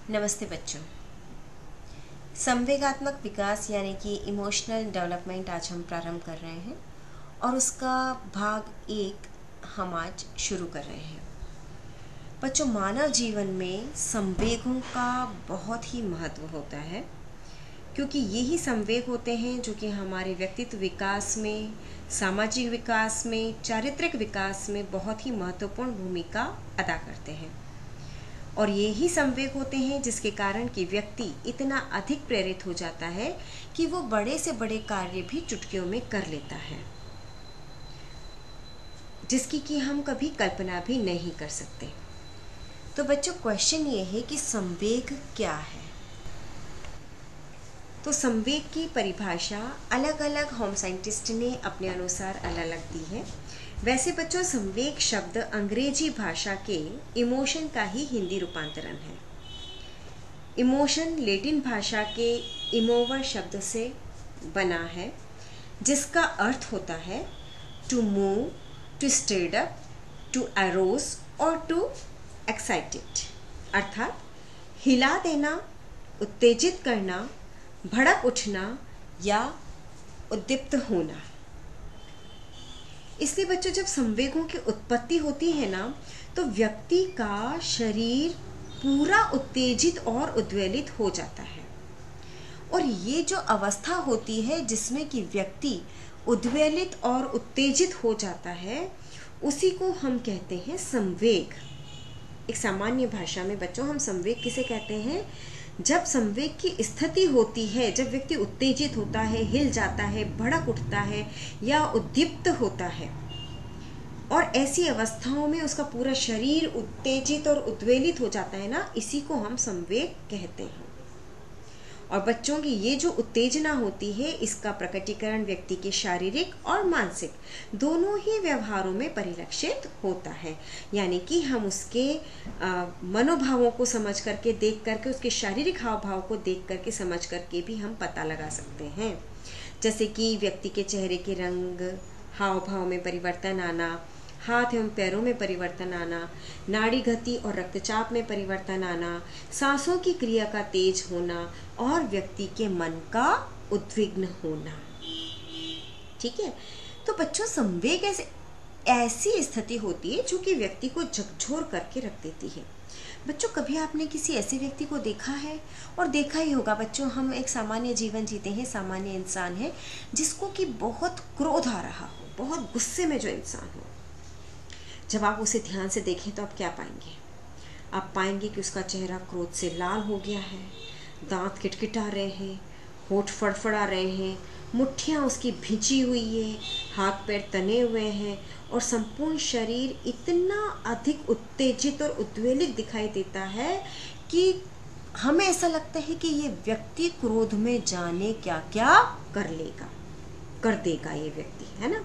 नमस्ते बच्चों। संवेगात्मक विकास यानी कि इमोशनल डेवलपमेंट आज हम प्रारंभ कर रहे हैं और उसका भाग 1 हम आज शुरू कर रहे हैं। बच्चों, मानव जीवन में संवेगों का बहुत ही महत्व होता है, क्योंकि यही संवेग होते हैं जो कि हमारे व्यक्तित्व विकास में, सामाजिक विकास में, चारित्रिक विकास में बहुत ही महत्वपूर्ण भूमिका अदा करते हैं। और ये ही संवेग होते हैं जिसके कारण कि व्यक्ति इतना अधिक प्रेरित हो जाता है कि वो बड़े से बड़े कार्य भी चुटकियों में कर लेता है, जिसकी कि हम कभी कल्पना भी नहीं कर सकते। तो बच्चों, क्वेश्चन ये है कि संवेग क्या है। तो संवेग की परिभाषा अलग अलग होम साइंटिस्ट ने अपने अनुसार अलग अलग दी है। वैसे बच्चों, संवेग शब्द अंग्रेजी भाषा के इमोशन का ही हिंदी रूपांतरण है। इमोशन लैटिन भाषा के इमोवर शब्द से बना है, जिसका अर्थ होता है to move, to stirred up, to arouse और टू एक्साइटेड, अर्थात हिला देना, उत्तेजित करना, भड़क उठना या उद्दीप्त होना। इसलिए बच्चों, जब संवेगों की उत्पत्ति होती है ना, तो व्यक्ति का शरीर पूरा उत्तेजित और उद्वेलित हो जाता है। और ये जो अवस्था होती है जिसमें कि व्यक्ति उद्वेलित और उत्तेजित हो जाता है, उसी को हम कहते हैं संवेग। एक सामान्य भाषा में बच्चों हम संवेग किसे कहते हैं? जब संवेग की स्थिति होती है, जब व्यक्ति उत्तेजित होता है, हिल जाता है, भड़क उठता है या उद्दीप्त होता है, और ऐसी अवस्थाओं में उसका पूरा शरीर उत्तेजित और उद्वेलित हो जाता है ना, इसी को हम संवेग कहते हैं। और बच्चों की ये जो उत्तेजना होती है, इसका प्रकटीकरण व्यक्ति के शारीरिक और मानसिक दोनों ही व्यवहारों में परिलक्षित होता है। यानी कि हम उसके मनोभावों को समझ करके, देख करके, उसके शारीरिक हाव भाव को देख करके, समझ करके भी हम पता लगा सकते हैं। जैसे कि व्यक्ति के चेहरे के रंग, हाव भाव में परिवर्तन आना, हाथ एवं पैरों में परिवर्तन आना, नाड़ी गति और रक्तचाप में परिवर्तन आना, सांसों की क्रिया का तेज होना और व्यक्ति के मन का उद्विग्न होना। ठीक है। तो बच्चों, संवेग ऐसी स्थिति होती है जो कि व्यक्ति को झकझोर करके रख देती है। बच्चों, कभी आपने किसी ऐसे व्यक्ति को देखा है? और देखा ही होगा बच्चों, हम एक सामान्य जीवन जीते हैं, सामान्य इंसान है, जिसको कि बहुत क्रोध आ रहा हो, बहुत गुस्से में जो इंसान हो, जब आप उसे ध्यान से देखें तो आप क्या पाएंगे? आप पाएंगे कि उसका चेहरा क्रोध से लाल हो गया है, दांत किटकिटा रहे हैं, होठ फड़फड़ा रहे हैं, मुट्ठियाँ उसकी भिंची हुई है, हाथ पैर तने हुए हैं और संपूर्ण शरीर इतना अधिक उत्तेजित और उद्वेलित दिखाई देता है कि हमें ऐसा लगता है कि ये व्यक्ति क्रोध में जाने क्या क्या कर देगा ये व्यक्ति, है ना।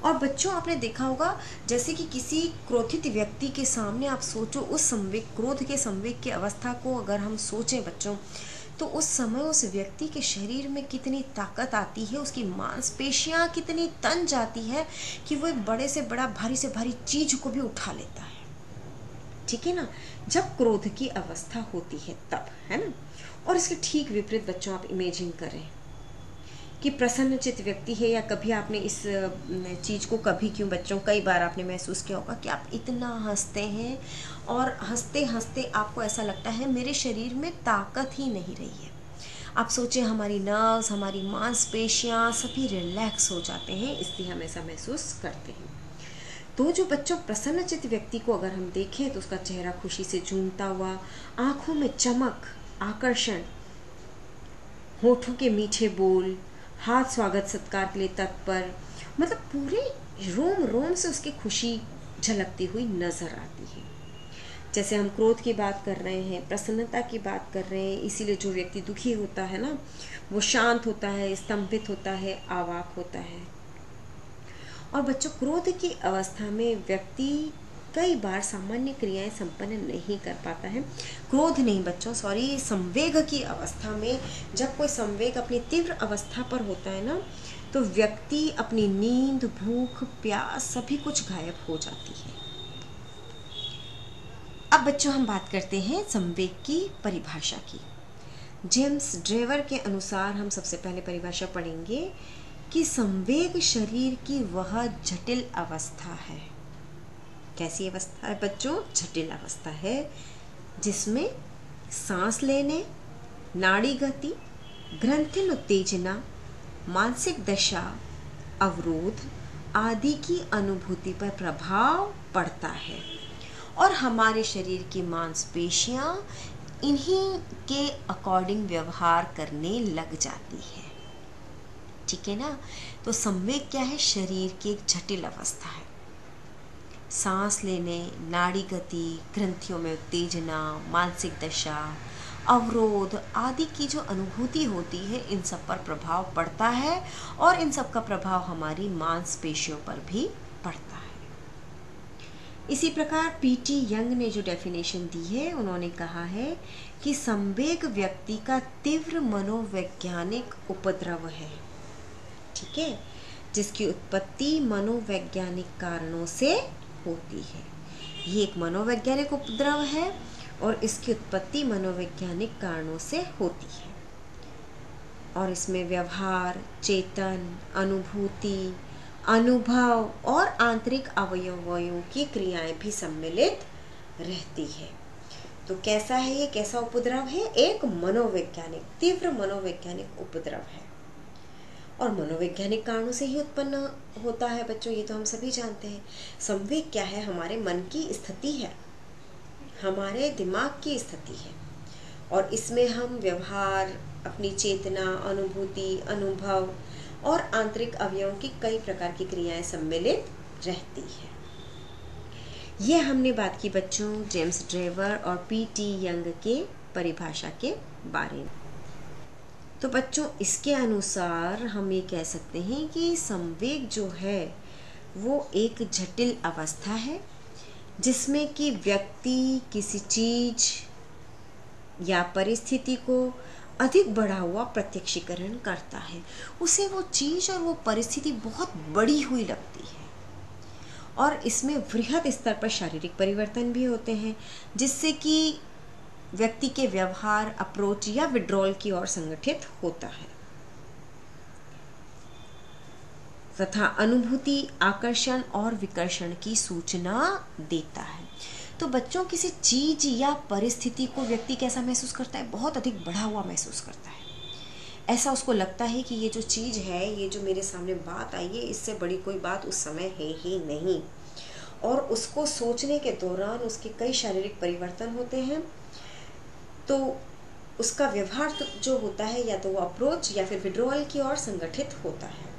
और बच्चों, आपने देखा होगा, जैसे कि किसी क्रोधित व्यक्ति के सामने आप सोचो, उस संवेग, क्रोध के संवेग की अवस्था को अगर हम सोचें बच्चों, तो उस समय उस व्यक्ति के शरीर में कितनी ताकत आती है, उसकी मांसपेशियां कितनी तन जाती है कि वो एक बड़े से बड़ा, भारी से भारी चीज को भी उठा लेता है। ठीक है ना, जब क्रोध की अवस्था होती है तब, है ना। और इसके ठीक विपरीत बच्चों आप इमेजिन करें कि प्रसन्नचित व्यक्ति है, या कभी आपने इस चीज़ को कई बार आपने महसूस किया होगा कि आप इतना हंसते हैं और हंसते हंसते आपको ऐसा लगता है मेरे शरीर में ताकत ही नहीं रही है। आप सोचें, हमारी नर्व्स, हमारी मांसपेशियां सभी रिलैक्स हो जाते हैं, इसलिए हम ऐसा महसूस करते हैं। तो जो बच्चों प्रसन्नचित व्यक्ति को अगर हम देखें तो उसका चेहरा खुशी से झूमता हुआ, आंखों में चमक, आकर्षण, होठों के मीठे बोल, हाथ स्वागत सत्कार के लिए तत्पर, मतलब पूरे रोम रोम से उसकी खुशी झलकती हुई नजर आती है। जैसे हम क्रोध की बात कर रहे हैं, प्रसन्नता की बात कर रहे हैं, इसीलिए जो व्यक्ति दुखी होता है ना, वो शांत होता है, स्तंभित होता है, अवाक होता है। और बच्चों, क्रोध की अवस्था में व्यक्ति कई बार सामान्य क्रियाएं संपन्न नहीं कर पाता है। क्रोध नहीं बच्चों, सॉरी, संवेग की अवस्था में जब कोई संवेग अपनी तीव्र अवस्था पर होता है ना, तो व्यक्ति अपनी नींद, भूख, प्यास सभी कुछ गायब हो जाती है। अब बच्चों हम बात करते हैं संवेग की परिभाषा की। जेम्स ड्रेवर के अनुसार हम सबसे पहले परिभाषा पढ़ेंगे कि संवेग शरीर की वह जटिल अवस्था है। कैसी अवस्था है बच्चों? जटिल अवस्था है जिसमें सांस लेने, नाड़ी गति, ग्रंथिन उत्तेजना, मानसिक दशा, अवरोध आदि की अनुभूति पर प्रभाव पड़ता है और हमारे शरीर की मांसपेशियां इन्हीं के अकॉर्डिंग व्यवहार करने लग जाती है। ठीक है ना? तो संवेग क्या है? शरीर की एक जटिल अवस्था है। सांस लेने, नाड़ी गति, ग्रंथियों में उत्तेजना, मानसिक दशा, अवरोध आदि की जो अनुभूति होती है, इन सब पर प्रभाव पड़ता है और इन सब का प्रभाव हमारी मांसपेशियों पर भी पड़ता है। इसी प्रकार पीटी यंग ने जो डेफिनेशन दी है, उन्होंने कहा है कि संवेग व्यक्ति का तीव्र मनोवैज्ञानिक उपद्रव है। ठीक है, जिसकी उत्पत्ति मनोवैज्ञानिक कारणों से होती है। ये एक मनोवैज्ञानिक उपद्रव है और इसकी उत्पत्ति मनोवैज्ञानिक कारणों से होती है और इसमें व्यवहार, चेतन, अनुभूति, अनुभव और आंतरिक अवयवों की क्रियाएं भी सम्मिलित रहती है। तो कैसा है ये? कैसा उपद्रव है? एक मनोवैज्ञानिक, तीव्र मनोवैज्ञानिक उपद्रव है और मनोवैज्ञानिक कारणों से ही उत्पन्न होता है बच्चों। ये तो हम सभी जानते हैं। संवेग क्या है? हमारे मन की स्थिति है, हमारे दिमाग की स्थिति है और इसमें हम व्यवहार, अपनी चेतना, अनुभूति, अनुभव और आंतरिक अवयवों की कई प्रकार की क्रियाएं सम्मिलित रहती है। ये हमने बात की बच्चों जेम्स ड्रेवर और पीटी यंग के परिभाषा के बारे में। तो बच्चों इसके अनुसार हम ये कह सकते हैं कि संवेग जो है वो एक जटिल अवस्था है जिसमें कि व्यक्ति किसी चीज या परिस्थिति को अधिक बढ़ा हुआ प्रत्यक्षीकरण करता है। उसे वो चीज और वो परिस्थिति बहुत बड़ी हुई लगती है और इसमें वृहद स्तर पर शारीरिक परिवर्तन भी होते हैं जिससे कि व्यक्ति के व्यवहार, अप्रोच या विड्रॉल की ओर संगठित होता है तथा अनुभूति, आकर्षण और विकर्षण की सूचना देता है। तो बच्चों किसी चीज या परिस्थिति को व्यक्ति कैसा महसूस करता है? बहुत अधिक बढ़ा हुआ महसूस करता है। ऐसा उसको लगता है कि ये जो चीज है, ये जो मेरे सामने बात आई है, इससे बड़ी कोई बात उस समय है ही नहीं और उसको सोचने के दौरान उसके कई शारीरिक परिवर्तन होते हैं। तो उसका व्यवहार तो जो होता है या तो वो अप्रोच या फिर विड्रॉल की ओर संगठित होता है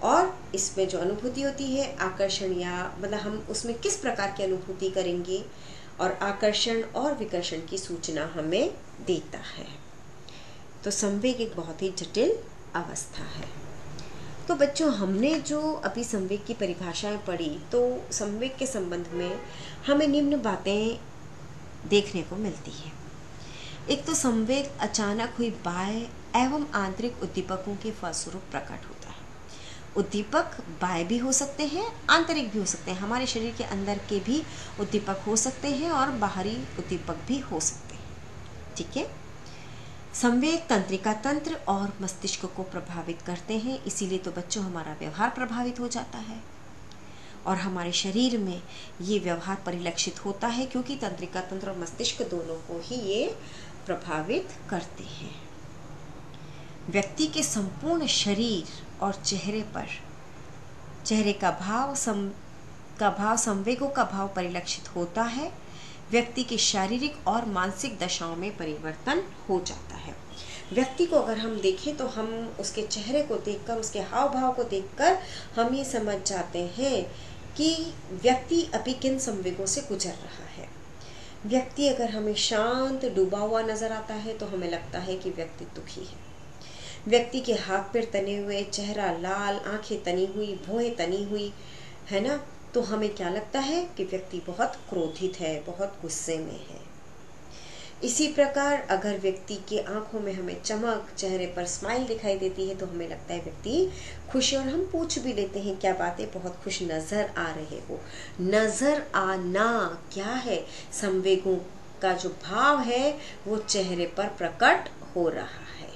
और इसमें जो अनुभूति होती है, आकर्षण या मतलब हम उसमें किस प्रकार की अनुभूति करेंगे और आकर्षण और विकर्षण की सूचना हमें देता है। तो संवेग एक बहुत ही जटिल अवस्था है। तो बच्चों हमने जो अभी संवेग की परिभाषाएं पढ़ी, तो संवेग के संबंध में हमें निम्न बातें देखने को मिलती है। एक तो संवेग अचानक हुई बाह्य एवं आंतरिक उद्दीपकों के फलस्वरूप प्रकट होता है। उद्दीपक बाह्य भी हो सकते हैं, आंतरिक भी हो सकते हैं। हमारे शरीर के अंदर के भी उद्दीपक हो सकते हैं और बाहरी उद्दीपक भी हो सकते हैं। ठीक है। संवेग तंत्रिका तंत्र और मस्तिष्क को प्रभावित करते हैं, इसीलिए तो बच्चों हमारा व्यवहार प्रभावित हो जाता है और हमारे शरीर में ये व्यवहार परिलक्षित होता है क्योंकि तंत्रिका तंत्र और मस्तिष्क दोनों को ही ये प्रभावित करते हैं। व्यक्ति के संपूर्ण शरीर और चेहरे पर चेहरे का भाव संवेगों का भाव परिलक्षित होता है। व्यक्ति की शारीरिक और मानसिक दशाओं में परिवर्तन हो जाता है। व्यक्ति को अगर हम देखें तो हम उसके चेहरे को देखकर, उसके हाव भाव को देखकर हम ये समझ जाते हैं कि व्यक्ति अभी किन संवेगों से गुजर रहा है। व्यक्ति अगर हमें शांत, डूबा हुआ नजर आता है तो हमें लगता है कि व्यक्ति दुखी है। व्यक्ति के हाथ पैर तने हुए, चेहरा लाल, आंखें तनी हुई, भौहें तनी हुई है ना, तो हमें क्या लगता है कि व्यक्ति बहुत क्रोधित है, बहुत गुस्से में है। इसी प्रकार अगर व्यक्ति के आंखों में हमें चमक, चेहरे पर स्माइल दिखाई देती है तो हमें लगता है व्यक्ति खुश है, और हम पूछ भी लेते हैं क्या बात है, बहुत खुश नजर आ रहे हो। नजर आना क्या है? संवेगों का जो भाव है वो चेहरे पर प्रकट हो रहा है।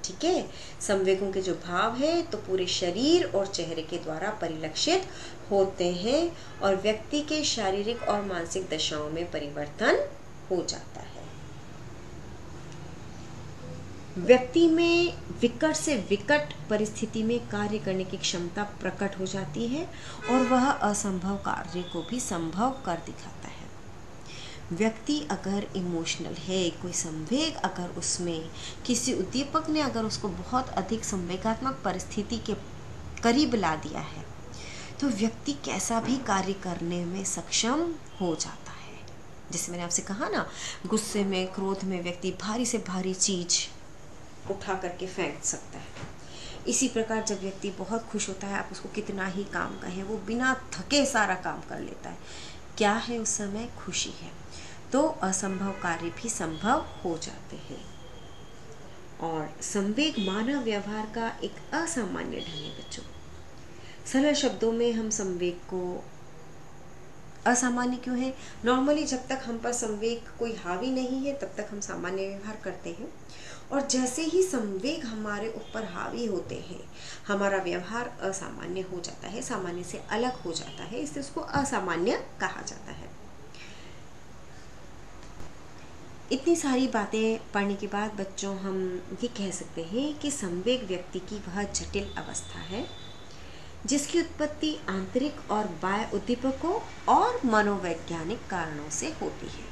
ठीक है, संवेगों के जो भाव है तो पूरे शरीर और चेहरे के द्वारा परिलक्षित होते हैं और व्यक्ति के शारीरिक और मानसिक दशाओं में परिवर्तन हो जाता है। व्यक्ति में विकट से विकट परिस्थिति में कार्य करने की क्षमता प्रकट हो जाती है और वह असंभव कार्य को भी संभव कर दिखाता है। व्यक्ति अगर इमोशनल है, कोई संवेग अगर उसमें, किसी उद्दीपक ने अगर उसको बहुत अधिक संवेगात्मक परिस्थिति के करीब ला दिया है तो व्यक्ति कैसा भी कार्य करने में सक्षम हो जाता है। जैसे मैंने आपसे कहा ना, गुस्से में, क्रोध में व्यक्ति भारी से भारी चीज उठा करके फेंक सकता है। इसी प्रकार जब व्यक्ति बहुत खुश होता है, आप उसको कितना ही काम कहें, वो बिना थके सारा काम कर लेता है। क्या है? उस समय खुशी है। तो असंभव कार्य भी संभव हो जाते हैं। और संवेग मानव व्यवहार का एक असामान्य ढंग है बच्चों। सरल शब्दों में हम संवेग को असामान्य क्यों है? नॉर्मली जब तक हम पर संवेग कोई हावी नहीं है तब तक हम सामान्य व्यवहार करते हैं, और जैसे ही संवेग हमारे ऊपर हावी होते हैं हमारा व्यवहार असामान्य हो जाता है, सामान्य से अलग हो जाता है, इसलिए उसको असामान्य कहा जाता है। इतनी सारी बातें पढ़ने के बाद बच्चों हम ये कह सकते हैं कि संवेग व्यक्ति की वह जटिल अवस्था है जिसकी उत्पत्ति आंतरिक और बाह्य उद्दीपकों और मनोवैज्ञानिक कारणों से होती है।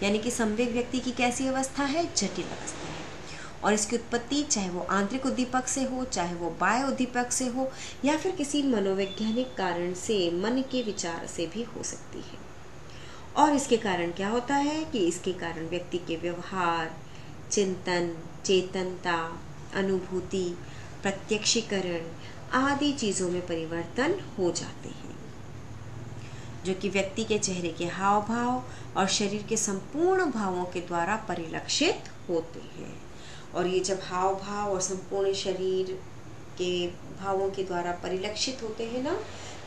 यानी कि संवेग व्यक्ति की कैसी अवस्था है? जटिल अवस्था है, और इसकी उत्पत्ति चाहे वो आंतरिक उद्दीपक से हो, चाहे वो बाह्य उद्दीपक से हो, या फिर किसी मनोवैज्ञानिक कारण से, मन के विचार से भी हो सकती है। और इसके कारण क्या होता है कि इसके कारण व्यक्ति के व्यवहार, चिंतन, चेतनता, अनुभूति, प्रत्यक्षीकरण आदि चीजों में परिवर्तन हो जाते हैं, जो कि व्यक्ति के चेहरे के हाव भाव और शरीर के संपूर्ण भावों के द्वारा परिलक्षित होते हैं। और ये जब हाव भाव और संपूर्ण शरीर के भावों के द्वारा परिलक्षित होते हैं ना,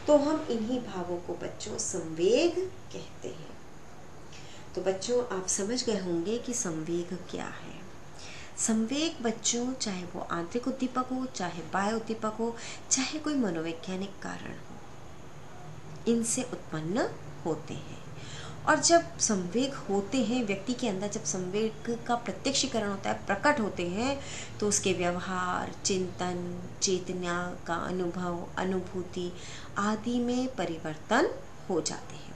तो हम इन्हीं भावों को बच्चों संवेग कहते हैं। तो बच्चों आप समझ गए होंगे कि संवेग क्या है। संवेग बच्चों चाहे वो आंतरिक उद्दीपक हो, चाहे बाह्य उद्दीपक हो, चाहे कोई मनोवैज्ञानिक कारण हो, इनसे उत्पन्न होते हैं। और जब संवेग होते हैं व्यक्ति के अंदर, जब संवेग का प्रत्यक्षीकरण होता है, प्रकट होते हैं, तो उसके व्यवहार, चिंतन, चेतना का अनुभव, अनुभूति आदि में परिवर्तन हो जाते हैं।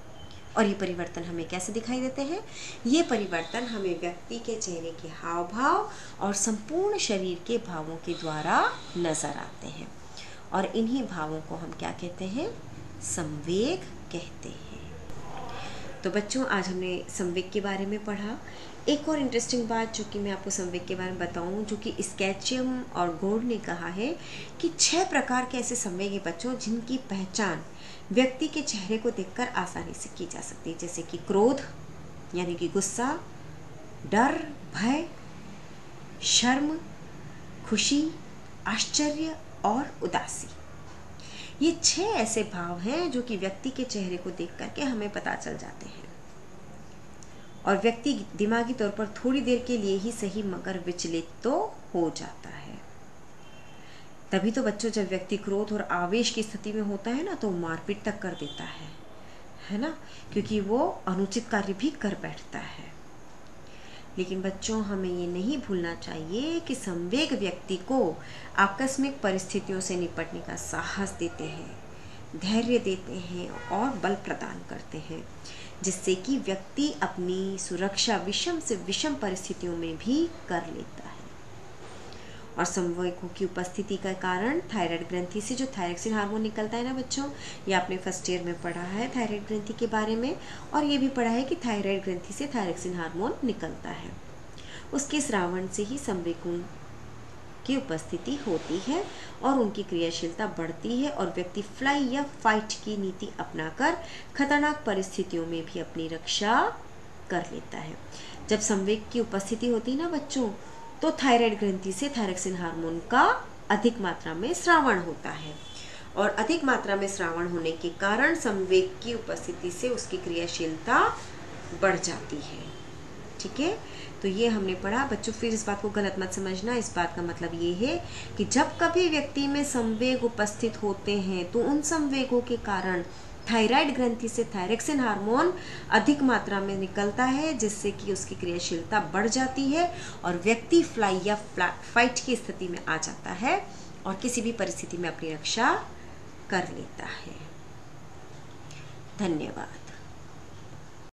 और ये परिवर्तन हमें कैसे दिखाई देते हैं? ये परिवर्तन हमें व्यक्ति के चेहरे के हाव भाव और संपूर्ण शरीर के भावों के द्वारा नजर आते हैं, और इन्हीं भावों को हम क्या कहते हैं? संवेग कहते हैं। तो बच्चों आज हमने संवेग के बारे में पढ़ा। एक और इंटरेस्टिंग बात जो कि मैं आपको संवेग के बारे में बताऊं, जो कि स्केचियम और गोड ने कहा है कि 6 प्रकार के ऐसे संवेग हैं बच्चों जिनकी पहचान व्यक्ति के चेहरे को देखकर आसानी से की जा सकती है। जैसे कि क्रोध यानी कि गुस्सा, डर, भय, शर्म, खुशी, आश्चर्य और उदासी। ये 6 ऐसे भाव हैं जो कि व्यक्ति के चेहरे को देख करके हमें पता चल जाते हैं, और व्यक्ति दिमागी तौर पर थोड़ी देर के लिए ही सही मगर विचलित तो हो जाता है। तभी तो बच्चों जब व्यक्ति क्रोध और आवेश की स्थिति में होता है ना, तो मारपीट तक कर देता है ना, क्योंकि वो अनुचित कार्य भी कर बैठता है। लेकिन बच्चों हमें ये नहीं भूलना चाहिए कि संवेग व्यक्ति को आकस्मिक परिस्थितियों से निपटने का साहस देते हैं, धैर्य देते हैं और बल प्रदान करते हैं, जिससे कि व्यक्ति अपनी सुरक्षा विषम से विषम परिस्थितियों में भी कर लेता है। और संवेगों की उपस्थिति का कारण थायराइड ग्रंथि से जो थायरॉक्सिन हार्मोन निकलता है ना बच्चों, ये आपने फर्स्ट ईयर में पढ़ा है थायराइड ग्रंथि के बारे में, और ये भी पढ़ा है कि थायराइड ग्रंथि से थायरॉक्सिन हार्मोन निकलता है। उसके स्रावण से ही संवेगों की उपस्थिति होती है और उनकी क्रियाशीलता बढ़ती है, और व्यक्ति फ्लाई या फाइट की नीति अपनाकर खतरनाक परिस्थितियों में भी अपनी रक्षा कर लेता है। जब संवेग की उपस्थिति होती है ना बच्चों, तो थायराइड ग्रंथि से थायरॉक्सिन हार्मोन का अधिक मात्रा में स्रावण होता है, और अधिक मात्रा में स्रावण होने के कारण संवेग की उपस्थिति से उसकी क्रियाशीलता बढ़ जाती है। ठीक है, तो ये हमने पढ़ा बच्चों। फिर इस बात को गलत मत समझना, इस बात का मतलब ये है कि जब कभी व्यक्ति में संवेग उपस्थित होते हैं तो उन संवेगों के कारण थायराइड ग्रंथि से थायरॉक्सिन हार्मोन अधिक मात्रा में निकलता है, जिससे कि उसकी क्रियाशीलता बढ़ जाती है और व्यक्ति फ्लाई या फाइट की स्थिति में आ जाता है और किसी भी परिस्थिति में अपनी रक्षा कर लेता है। धन्यवाद।